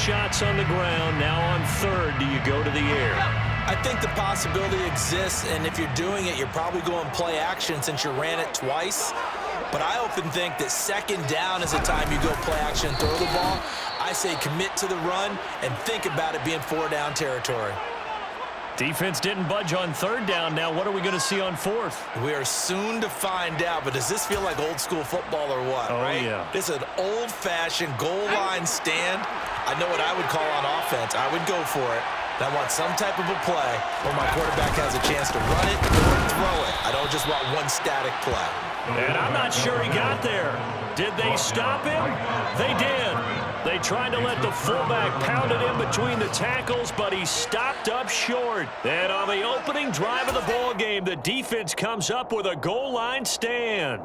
shots on the ground. Now on third, do you go to the air? I think the possibility exists, and if you're doing it, you're probably going play action since you ran it twice. But I often think that second down is the time you go play action and throw the ball. I say commit to the run and think about it being four-down territory. Defense didn't budge on third down. Now what are we going to see on fourth? We are soon to find out, but does this feel like old school football or what, right? Yeah. This is an old-fashioned goal line stand. I know what I would call on offense. I would go for it. I want some type of a play where my quarterback has a chance to run it or throw it. I don't just want one static play. And I'm not sure he got there. Did they stop him? They did. They tried to let the fullback pound it in between the tackles, but he stopped up short. And on the opening drive of the ball game, the defense comes up with a goal line stand.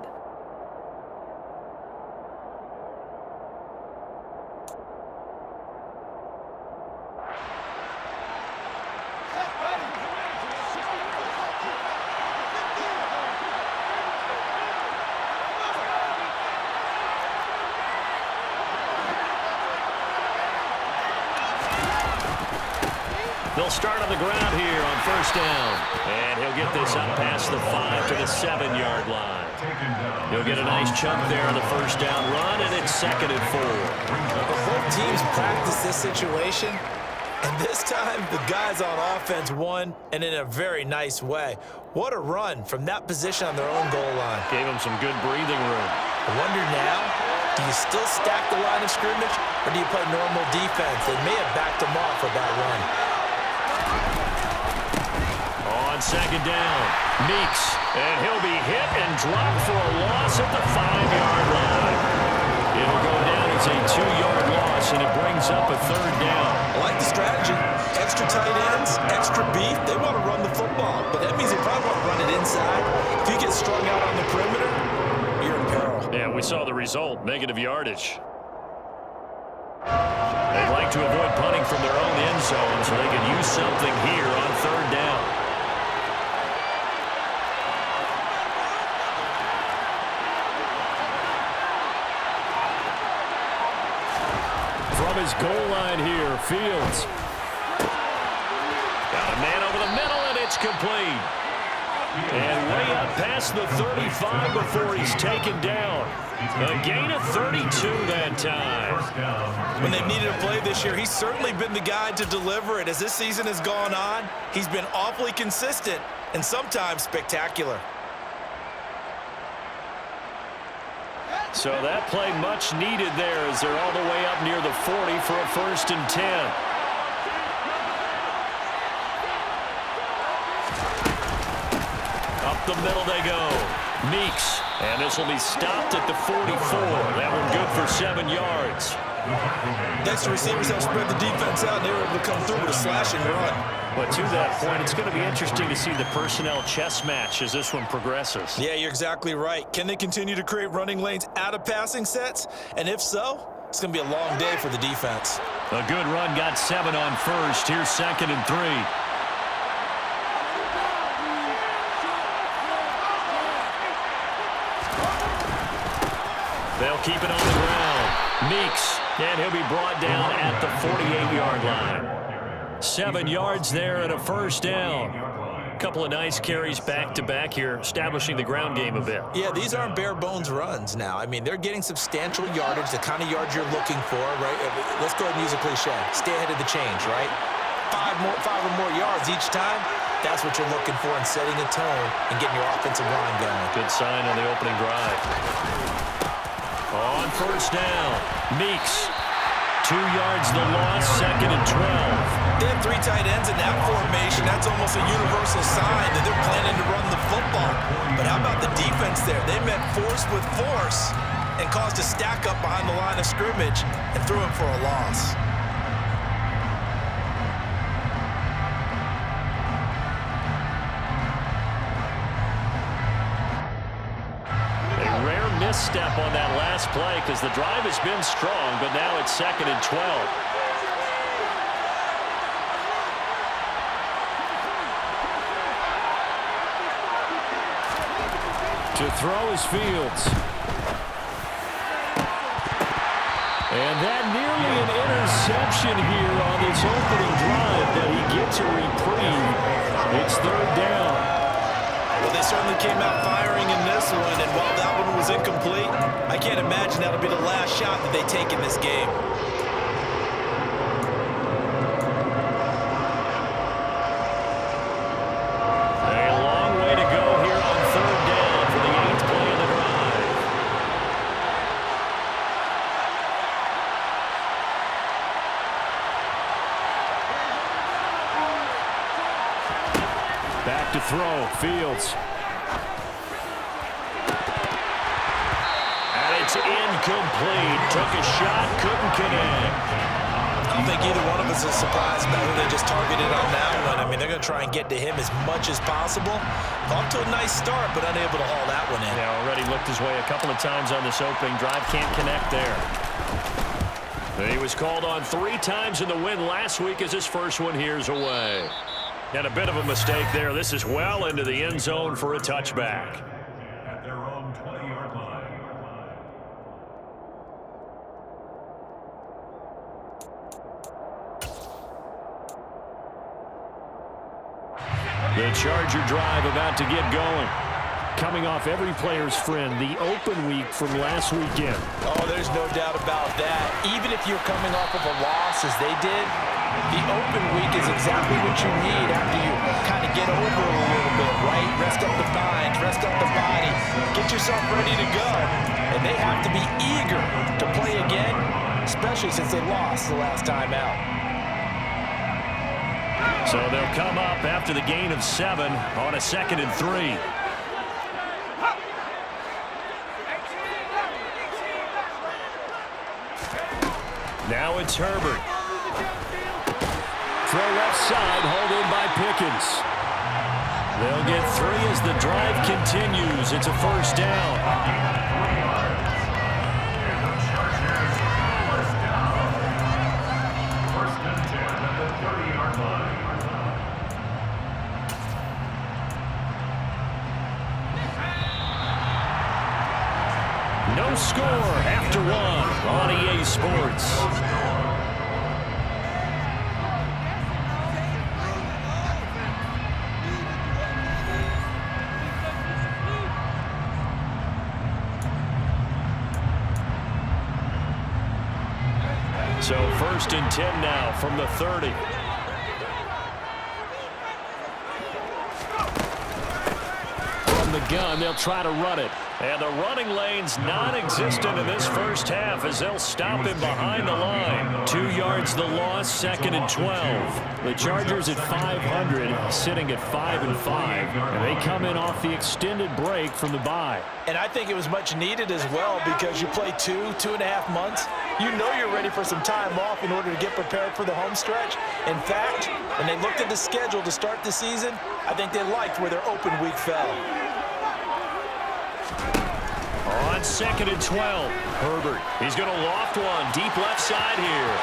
They'll start on the ground here on first down. And he'll get this up past the 5 to the 7-yard line. He'll get a nice chunk there on the first down run, and it's 2nd and 4. Both teams practice this situation, and this time the guys on offense won, and in a very nice way. What a run from that position on their own goal line. Gave them some good breathing room. I wonder now, do you still stack the line of scrimmage, or do you play normal defense? They may have backed them off with that run. On second down, Meeks, and he'll be hit and dropped for a loss at the 5-yard line. It'll go down as a 2-yard loss, and it brings up a third down. I like the strategy. Extra tight ends, extra beef. They want to run the football, but that means they probably want to run it inside. If you get strung out on the perimeter, you're in peril. Yeah, we saw the result, negative yardage. They'd like to avoid punting from their own end zone so they can use something here on third down. From his goal line here, Fields. Got a man over the middle, and it's complete. And way up past the 35 before he's taken down. A gain of 32 that time. When they've needed a play this year, he's certainly been the guy to deliver it. As this season has gone on, he's been awfully consistent and sometimes spectacular. So that play much needed there as they're all the way up near the 40 for a 1st and 10. Up the middle they go. Meeks. And this will be stopped at the 44. That one good for 7 yards. Next, the receivers have spread the defense out, and they were able to come through with a slash and run. But to that point, it's going to be interesting to see the personnel chess match as this one progresses. Yeah, you're exactly right. Can they continue to create running lanes out of passing sets? And if so, it's going to be a long day for the defense. A good run got 7 on first. Here's 2nd and 3. They'll keep it on the ground. Meeks, and he'll be brought down at the 48-yard line. 7 yards there and a 1st down. A couple of nice carries back-to-back here, establishing the ground game a bit. Yeah, these aren't bare-bones runs now. I mean, they're getting substantial yardage, the kind of yards you're looking for, right? Let's go ahead and use a cliche. Stay ahead of the change, right? 5 or more yards each time. That's what you're looking for in setting a tone and getting your offensive line going. Good sign on the opening drive. On first down, Meeks. 2 yards the loss, 2nd and 12. They have 3 tight ends in that formation. That's almost a universal sign that they're planning to run the football. But how about the defense there? They met force with force and caused a stack up behind the line of scrimmage and threw him for a loss. Misstep on that last play because the drive has been strong, but now it's 2nd and 12. To throw is Fields. And that nearly an interception here on this opening drive, but he gets a reprieve. It's third down. Well, they certainly came out firing in this one, and while that one was incomplete, I can't imagine that'll be the last shot that they take in this game. Back to throw, Fields. And it's incomplete. Took a shot, couldn't connect. I don't think either one of us is surprised about who they just targeted on that one. I mean, they're going to try and get to him as much as possible. Off to a nice start, but unable to haul that one in. Yeah, already looked his way a couple of times on this opening drive. Can't connect there. He was called on 3 times in the win last week as his first one here's away. And a bit of a mistake there. This is well into the end zone for a touchback. At their own 20-yard line. The Charger drive about to get going. Coming off every player's friend, the open week from last weekend. Oh, there's no doubt about that. Even if you're coming off of a loss as they did, the open week is exactly what you need after you kind of get over a little bit, right? Rest up the mind, rest up the body, get yourself ready to go. And they have to be eager to play again, especially since they lost the last time out. So they'll come up after the gain of 7 on a 2nd and 3. Now it's Herbert. Throw left side, hauled in by Pickens. They'll get 3 as the drive continues. It's a first down. First and 10 at the 30-yard line. No score after 1 on EA Sports. So first and 10 now from the 30. From the gun, they'll try to run it. And the running lane's non-existent in this first half as they'll stop him behind the line. 2 yards the loss, 2nd and 12. The Chargers at 500, sitting at 5-5. And they come in off the extended break from the bye. And I think it was much needed as well because you play 2.5 months. You know you're ready for some time off in order to get prepared for the home stretch. In fact, when they looked at the schedule to start the season, I think they liked where their open week fell. On 2nd and 12, Herbert. He's going to loft one deep left side here.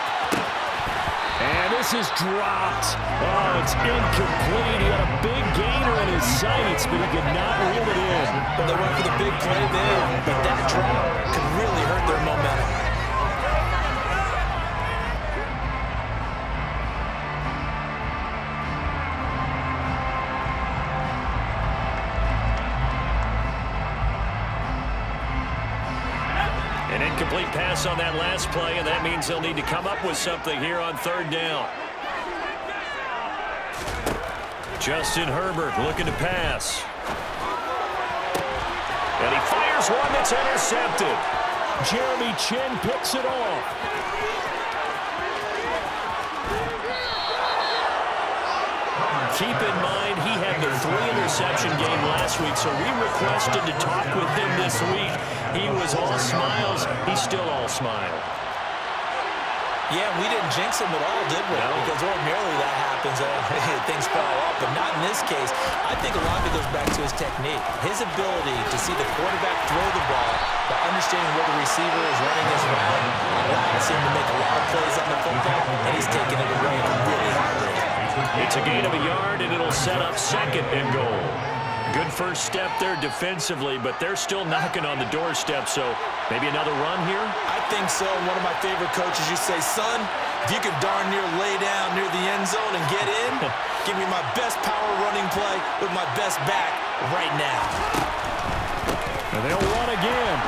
And this is dropped. Oh, it's incomplete. He had a big gainer in his sights, but he could not reel it in. Well, they went for the big play there, but that drop could really hurt their momentum. An incomplete pass on that last play, and that means they'll need to come up with something here on 3rd down. Justin Herbert looking to pass. And he fires one that's intercepted. Jeremy Chin picks it off. Keep in mind, he had the 3-interception game last week, so we requested to talk with him this week. He was all smiles. He's still all smile. Yeah, we didn't jinx him at all, did we? No. Because ordinarily that happens. Things fall off, but not in this case. I think a lot of it goes back to his technique. His ability to see the quarterback throw the ball by understanding where the receiver is running his route allows him to make a lot of plays on the football, and he's taking it away at a really high rate. It's a gain of a yard, and it'll set up 2nd and goal. Good first step there defensively, but they're still knocking on the doorstep, so maybe another run here? I think so. One of my favorite coaches used to say, son, if you can darn near lay down near the end zone and get in, give me my best power running play with my best back right now. And they'll run again.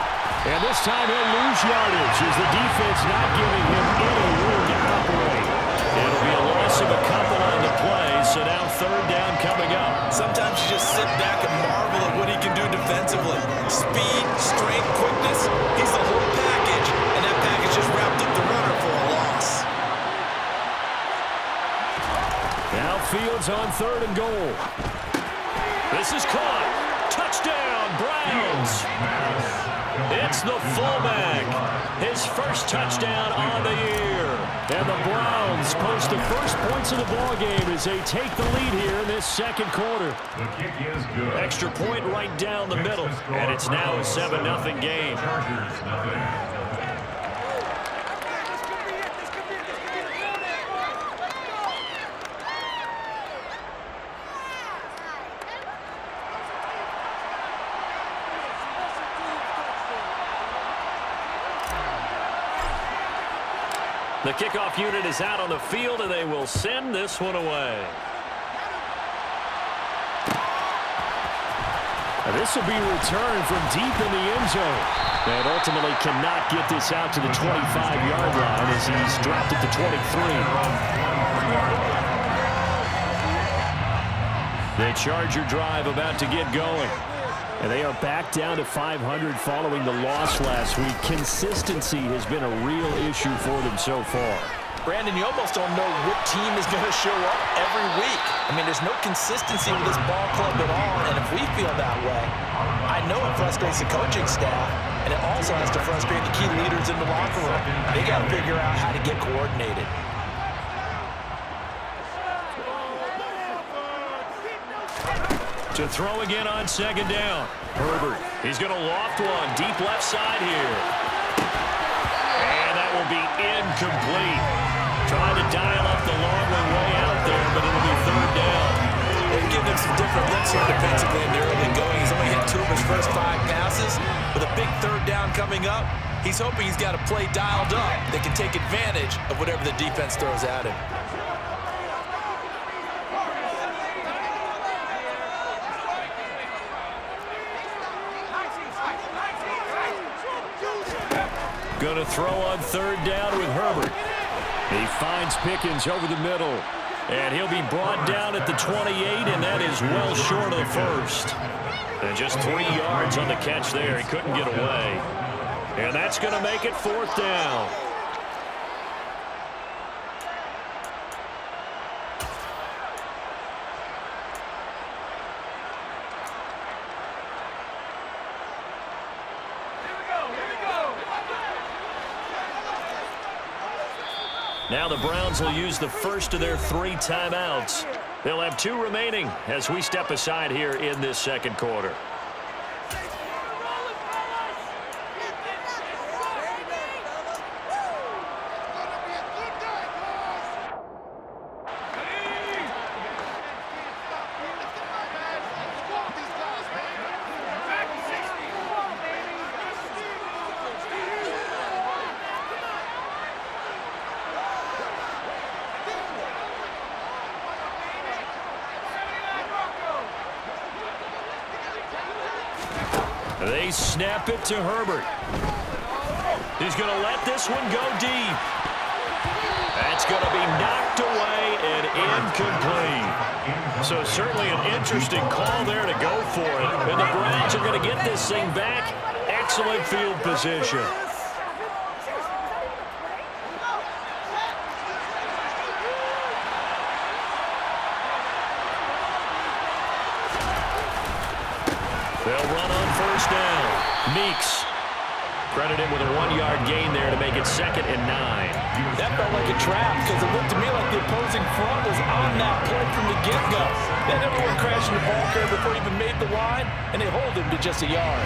And this time he'll lose yardage as the defense not giving him any room to operate. It'll be a loss of a couple on the play, so now third down coming up. Sometimes you just sit back and marvel at what he can do defensively. Speed, strength, quickness, he's the whole package, and that package just wrapped up the runner for a loss. Now Fields on third and goal. This is caught. Touchdown, Browns. It's the fullback. His first touchdown on the year. And the Browns post the first points of the ballgame as they take the lead here in this second quarter. The kick is good. Extra point right down the middle. And it's now a 7-0 game. Chargers, nothing. The kickoff unit is out on the field, and they will send this one away. Now this will be returned from deep in the end zone. And ultimately cannot get this out to the 25-yard line as he's dropped it to 23. The Charger drive about to get going. And they are back down to 500 following the loss last week. Consistency has been a real issue for them so far. Brandon, you almost don't know what team is going to show up every week. I mean, there's no consistency with this ball club at all, and if we feel that way, I know it frustrates the coaching staff, and it also has to frustrate the key leaders in the locker room. They got to figure out how to get coordinated. To throw again on second down. Herbert, he's going to loft one deep left side here. And that will be incomplete. Trying to dial up the long way out there, but it'll be third down. They've given him some different looks here defensively in the early going. He's only hit 2 of his first 5 passes. With a big third down coming up, he's hoping he's got a play dialed up that can take advantage of whatever the defense throws at him. Going to throw on third down with Herbert. He finds Pickens over the middle. And he'll be brought down at the 28, and that is well short of the first. And just 3 yards on the catch there. He couldn't get away. And that's going to make it fourth down. Now the Browns will use the first of their 3 timeouts. They'll have 2 remaining as we step aside here in this second quarter. They snap it to Herbert. He's going to let this one go deep. That's going to be knocked away and incomplete. So certainly an interesting call there to go for it. And the Browns are going to get this thing back. Excellent field position. They'll run on first down. Meeks credit him with a 1-yard gain there to make it 2nd and 9. That felt like a trap because it looked to me like the opposing front was on that play from the get-go. Then everyone crashing the ball carrier before he even made the line, and they hold him to just a yard.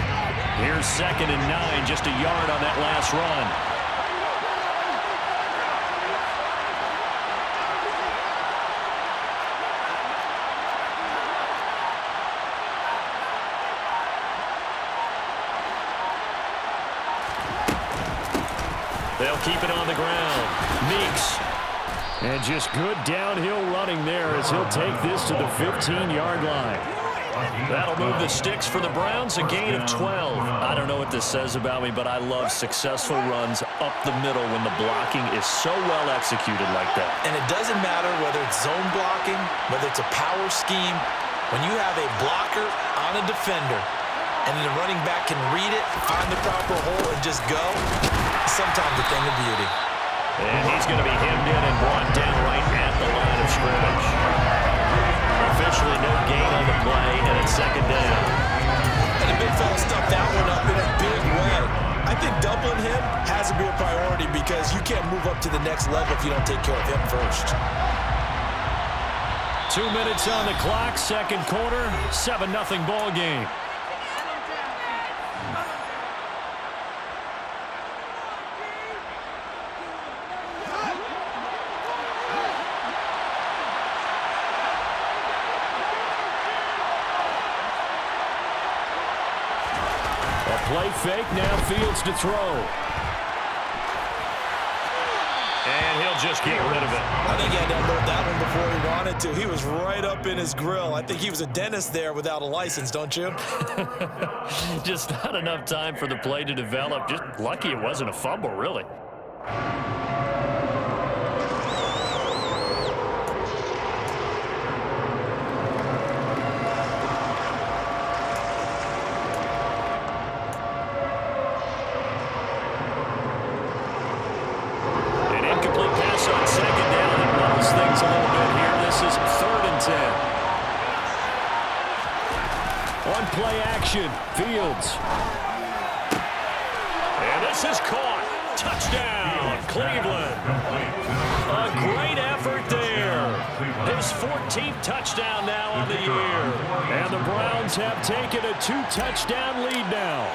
Here's 2nd and 9, just a yard on that last run. They'll keep it on the ground. Meeks. And just good downhill running there as he'll take this to the 15-yard line. That'll move the sticks for the Browns, a gain of 12. I don't know what this says about me, but I love successful runs up the middle when the blocking is so well executed like that. And it doesn't matter whether it's zone blocking, whether it's a power scheme. When you have a blocker on a defender and the running back can read it, find the proper hole, and just go, sometimes a thing of beauty. And he's going to be hemmed in and brought down right at the line of scrimmage. Officially no gain on the play, and it's second down. And the big fella stuffed that one up in a big way. I think doubling him has to be a priority because you can't move up to the next level if you don't take care of him first. 2 minutes on the clock, second quarter, 7-0 ball game. Play fake, now Fields to throw. And he'll just get rid of it. I think he had to unload that one before he wanted to. He was right up in his grill. I think he was a dentist there without a license, don't you? Just not enough time for the play to develop. Just lucky it wasn't a fumble, really. Play action, Fields. And this is caught. Touchdown, Cleveland. A great effort there. His 14th touchdown now on the year. And the Browns have taken a 2-touchdown lead now.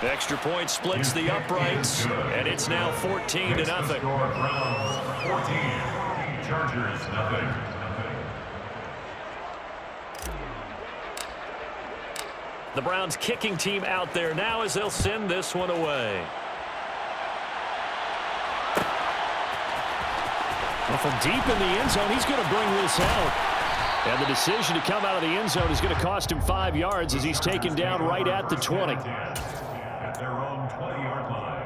Extra point splits the uprights, and it's now 14-0. Browns 14, Chargers nothing. The Browns kicking team out there now as they'll send this one away. Well, from deep in the end zone, he's going to bring this out. And the decision to come out of the end zone is going to cost him 5 yards as he's taken down right at the 20. At their own 20-yard line.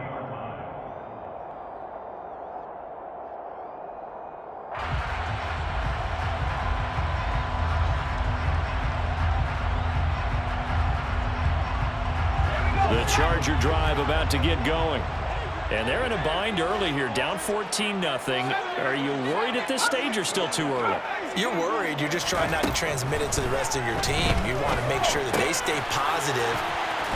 The Charger drive about to get going. And they're in a bind early here, down 14-0. Are you worried at this stage or still too early? You're worried. You're just trying not to transmit it to the rest of your team. You want to make sure that they stay positive.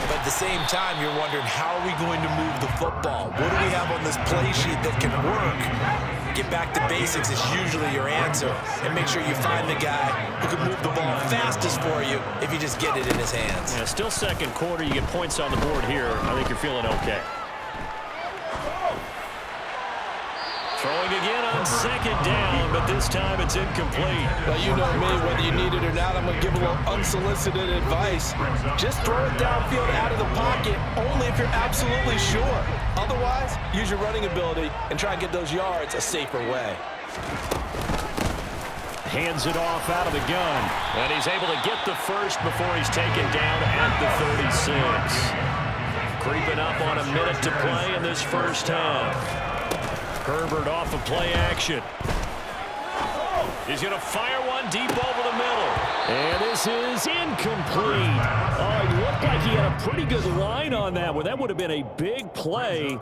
But at the same time, you're wondering, how are we going to move the football? What do we have on this play sheet that can work? Get back to basics is usually your answer. And make sure you find the guy who can move the ball fastest for you if you just get it in his hands. Yeah, still second quarter. You get points on the board here. I think you're feeling okay. Throwing again on second down, but this time it's incomplete. Well, you know me, whether you need it or not, I'm going to give a little unsolicited advice. Just throw it downfield out of the pocket, only if you're absolutely sure. Otherwise, use your running ability and try and get those yards a safer way. Hands it off out of the gun. And he's able to get the first before he's taken down at the 36. Creeping up on a minute to play in this first half. Herbert off of play action. He's going to fire one deep over the middle. And this is incomplete. Oh, it looked like he had a pretty good line on that one. That would have been a big play,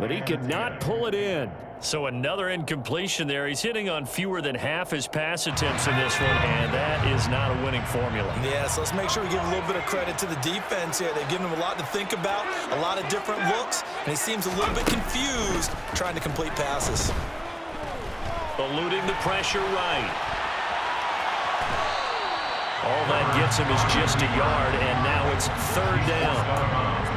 but he could not pull it in. So another incompletion there. He's hitting on fewer than half his pass attempts in this one, and that is not a winning formula. Yeah, so let's make sure we give a little bit of credit to the defense here. They've given him a lot to think about, a lot of different looks, and he seems a little bit confused trying to complete passes. Eluding the pressure right. All that gets him is just a yard, and now it's third down.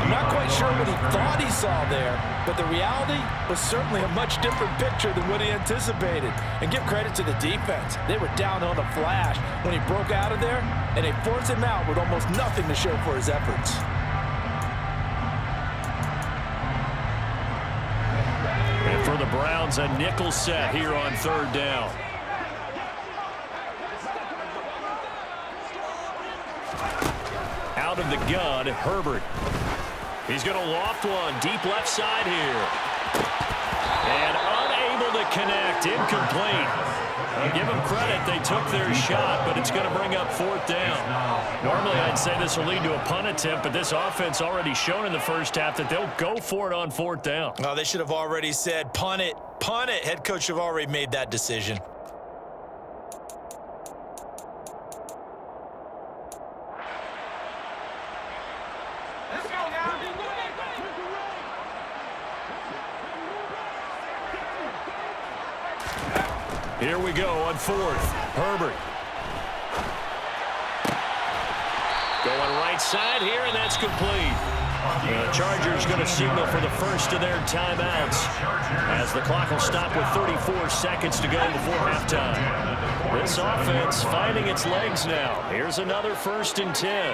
I'm not quite sure what he thought he saw there, but the reality was certainly a much different picture than what he anticipated. And give credit to the defense. They were down on a flash when he broke out of there, and they forced him out with almost nothing to show for his efforts. Browns a nickel set here on third down. Out of the gun, Herbert. He's going to loft one deep left side here. And unable to connect. Incomplete. Give them credit. They took their shot, but it's going to bring up fourth down. Normally, I'd say this will lead to a punt attempt, but this offense already shown in the first half that they'll go for it on fourth down. Oh, they should have already said, punt it, punt it. Head coach have already made that decision. Here we go on fourth. Herbert. Going right side here, and that's complete. The Chargers going to signal for the first of their timeouts as the clock will stop with 34 seconds to go before halftime. This offense finding its legs now. Here's another 1st and 10.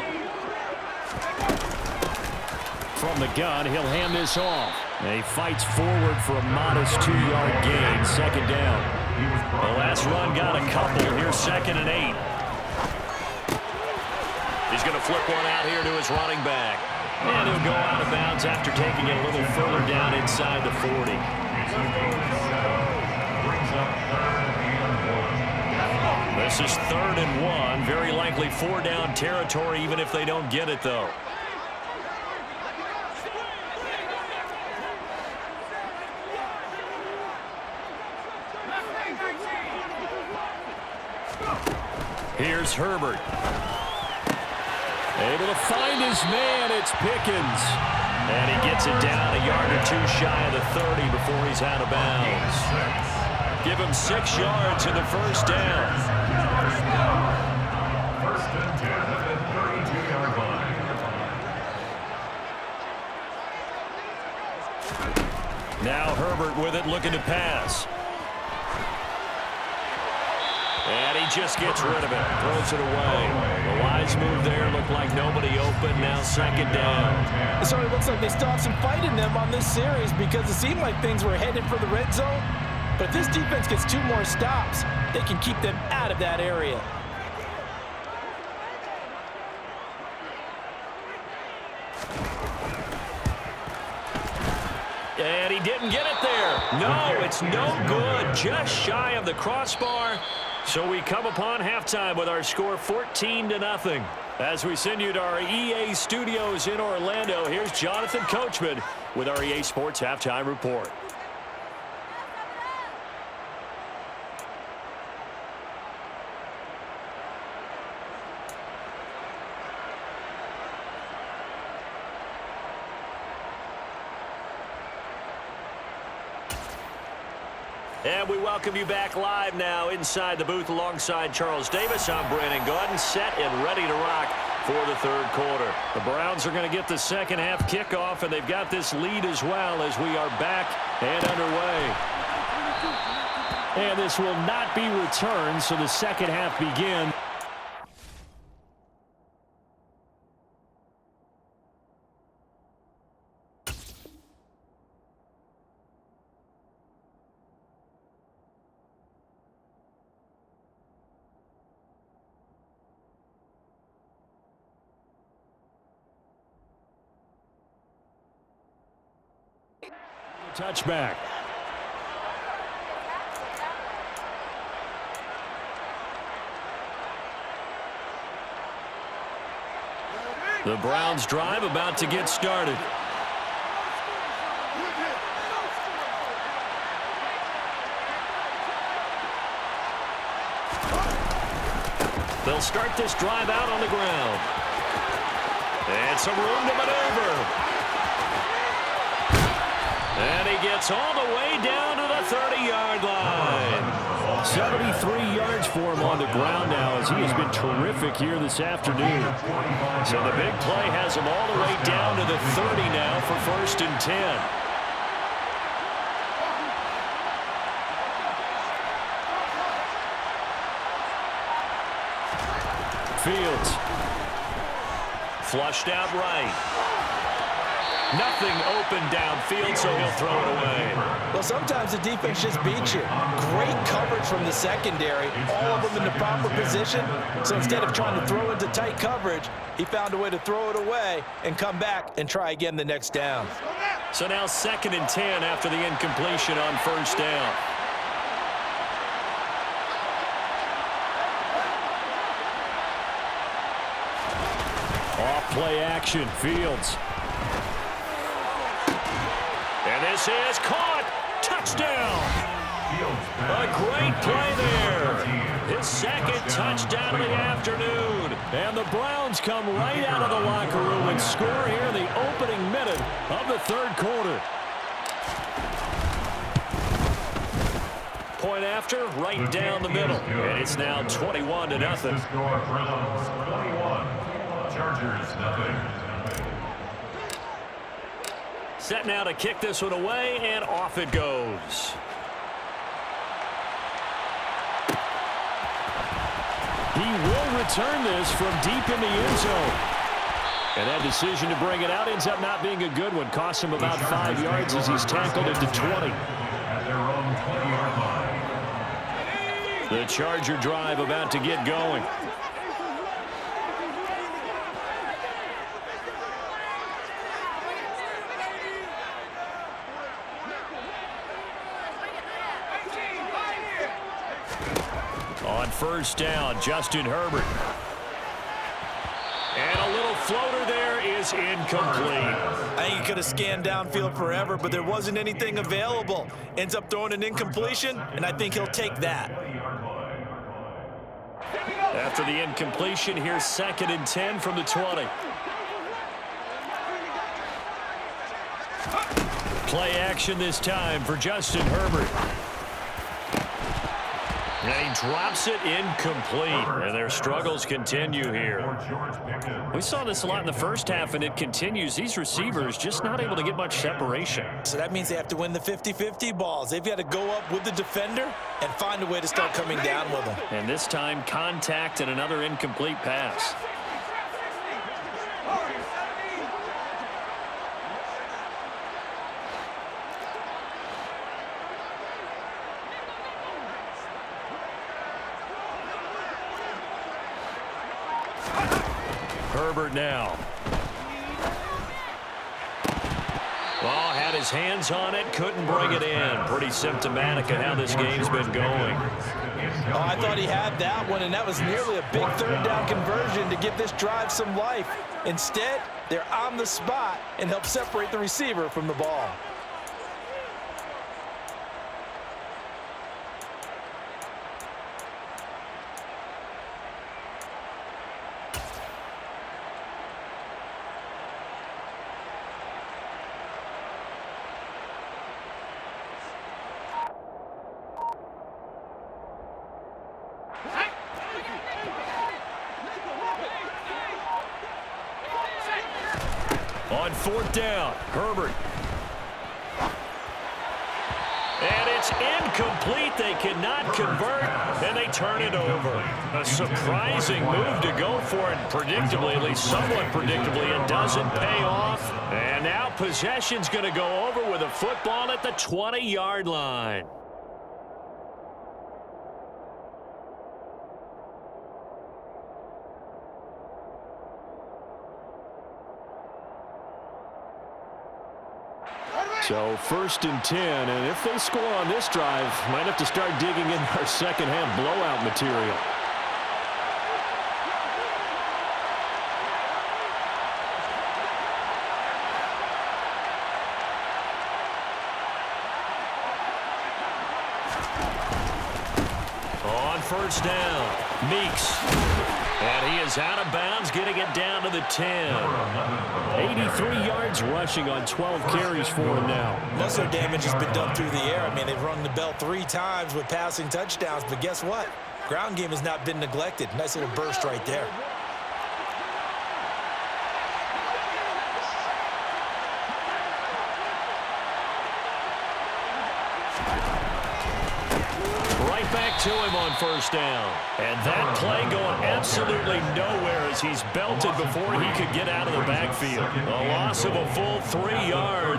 From the gun, he'll hand this off. He fights forward for a modest 2-yard gain. Second down. The last run got a couple. Here's 2nd and 8. He's going to flip one out here to his running back. And he'll go out of bounds after taking it a little further down inside the 40. This is 3rd and 1. Very likely 4-down territory, even if they don't get it, though. Here's Herbert. Able to find his man. It's Pickens. And he gets it down a yard or two shy of the 30 before he's out of bounds. Give him 6 yards in the first down. 1st and 10 at the 32-yard line. Now Herbert with it, looking to pass. And he just gets rid of it, throws it away. The wise move there, looked like nobody open, now 2nd down. So it looks like they still have some fight in them on this series because it seemed like things were headed for the red zone. But if this defense gets 2 more stops, they can keep them out of that area. And he didn't get it there. No, it's no good. Just shy of the crossbar. So we come upon halftime with our score 14-0. As we send you to our EA studios in Orlando, here's Jonathan Coachman with our EA Sports Halftime Report. And we welcome you back live now inside the booth alongside Charles Davis. I'm Brandon Gaudin, set and ready to rock for the 3rd quarter. The Browns are going to get the second half kickoff, and they've got this lead as well as we are back and underway. And this will not be returned, so the second half begins. Touchback. The Browns drive about to get started. They'll start this drive out on the ground. And some room to maneuver. And he gets all the way down to the 30-yard line. 73 yards for him on the ground now as he has been terrific here this afternoon. So the big play has him all the way down to the 30 now for 1st and 10. Fields. Flushed out right. Nothing open downfield, so he'll throw it away. Well, sometimes the defense just beats you. Great coverage from the secondary, all of them in the proper position. So instead of trying to throw into tight coverage, he found a way to throw it away and come back and try again the next down. So now 2nd and 10 after the incompletion on 1st down. Off play action, Fields. And this is caught. Touchdown. A great play there. His 2nd touchdown of the afternoon. And the Browns come right out of the locker room and score here in the opening minute of the 3rd quarter. Point after, right down the middle. And it's now 21-0. Chargers, nothing. Set now to kick this one away, and off it goes. He will return this from deep in the end zone. And that decision to bring it out ends up not being a good one. Costs him about 5 yards as he's tackled into 20. At their own 20-yard line. The Charger drive about to get going. On 1st down, Justin Herbert. And a little floater there is incomplete. I think he could have scanned downfield forever, but there wasn't anything available. Ends up throwing an incompletion, and I think he'll take that. After the incompletion, here's 2nd and 10 from the 20. Play action this time for Justin Herbert. And he drops it incomplete. And their struggles continue here. We saw this a lot in the first half, and it continues. These receivers just not able to get much separation. So that means they have to win the 50-50 balls. They've got to go up with the defender and find a way to start coming down with them. And this time, contact and another incomplete pass. Herbert now. Well, had his hands on it, couldn't bring it in. Pretty symptomatic of how this game's been going. Oh, I thought he had that one, and that was nearly a big 3rd down conversion to give this drive some life. Instead, they're on the spot and help separate the receiver from the ball. On 4th down, Herbert. And it's incomplete. They cannot convert, and they turn it over. A surprising move to go for it. Predictably, at least somewhat predictably, it doesn't pay off. And now possession's going to go over with a football at the 20-yard line. So 1st and 10, and if they score on this drive, might have to start digging in our second half blowout material. On 1st down, Meeks. And he is out of bounds, getting it down to the 10. 83 yards rushing on 12 carries for him now. Most of their damage has been done through the air. I mean, they've rung the bell 3 times with passing touchdowns, but guess what? Ground game has not been neglected. Nice little burst right there. Right back to him on first down. And that play going absolutely nowhere as he's belted before he could get out of the backfield. A loss of a full 3 yards.